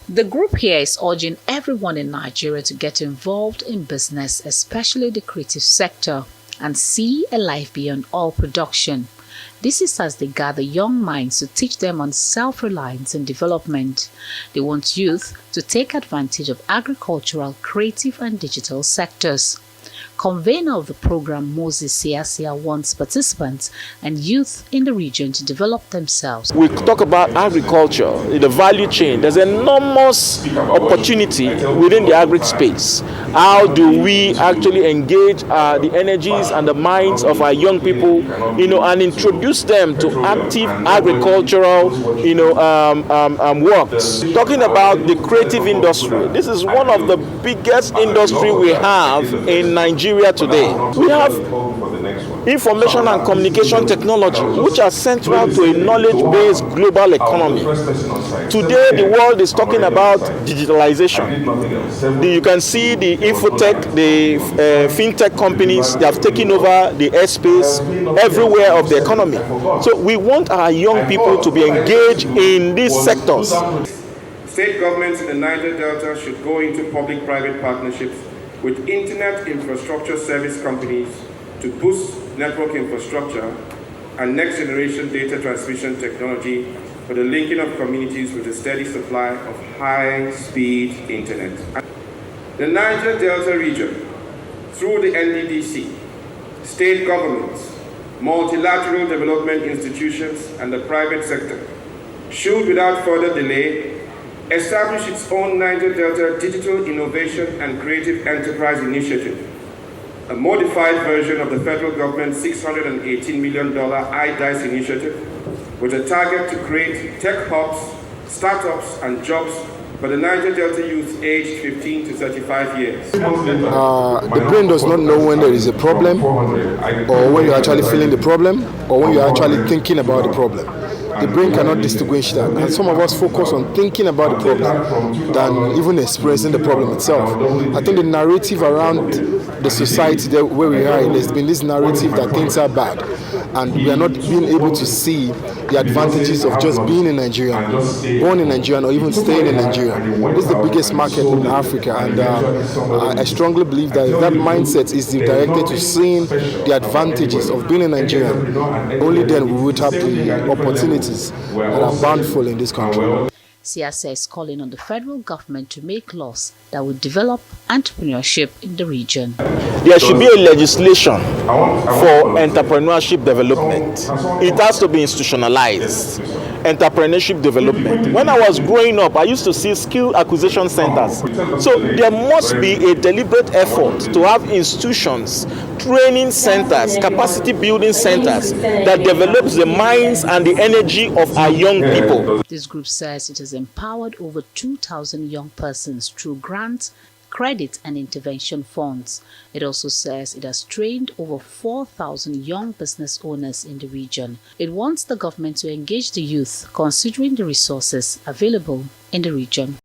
The group here is urging everyone in Nigeria to get involved in business, especially the creative sector, and see a life beyond oil production. This is as they gather young minds to teach them on self-reliance and development. They want youth to take advantage of agricultural, creative and digital sectors. Convener of the program, Moses Siasia, wants participants and youth in the region to develop themselves. We talk about agriculture, the value chain. There's enormous opportunity within the agri space. How do we actually engage the energies and the minds of our young people, and introduce them to active agricultural, works? Talking about the creative industry, this is one of the biggest industry we have in Nigeria today. We have information and communication technology, which are central to a knowledge-based global economy. Today, the world is talking about digitalization. You can see the infotech, the fintech companies, they have taken over the airspace everywhere of the economy. So we want our young people to be engaged in these sectors. State governments in the Niger Delta should go into public-private partnerships with internet infrastructure service companies to boost network infrastructure and next-generation data transmission technology for the linking of communities with a steady supply of high-speed internet. The Niger Delta region, through the NDDC, state governments, multilateral development institutions, and the private sector, should without further delay establish its own Niger Delta Digital Innovation and Creative Enterprise Initiative, a modified version of the federal government's $618 million iDice initiative, with a target to create tech hubs, startups, and jobs for the Niger Delta youth aged 15 to 35 years. The brain does not know when there is a problem, or when you're actually feeling the problem, or when you're actually thinking about the problem. The brain cannot distinguish that, and some of us focus on thinking about the problem than even experiencing the problem itself. I think the narrative around the society where we are in, there's been this narrative that things are bad, and we are not being able to see the advantages of just being in Nigeria, born in Nigeria, or even staying in Nigeria. This is the biggest market in Africa, and I strongly believe that if that mindset is directed to seeing the advantages of being in Nigeria, only then we would have the opportunities that are bountiful in this country. Siasa is calling on the federal government to make laws that will develop entrepreneurship in the region. There should be a legislation for entrepreneurship development. It has to be institutionalized. Entrepreneurship development. When I was growing up, I used to see skill acquisition centers. So there must be a deliberate effort to have institutions, training centers, capacity building centers that develops the minds and the energy of our young people. This group says it has empowered over 2,000 young persons through grants, credit and intervention funds. It also says it has trained over 4,000 young business owners in the region. It wants the government to engage the youth, considering the resources available in the region.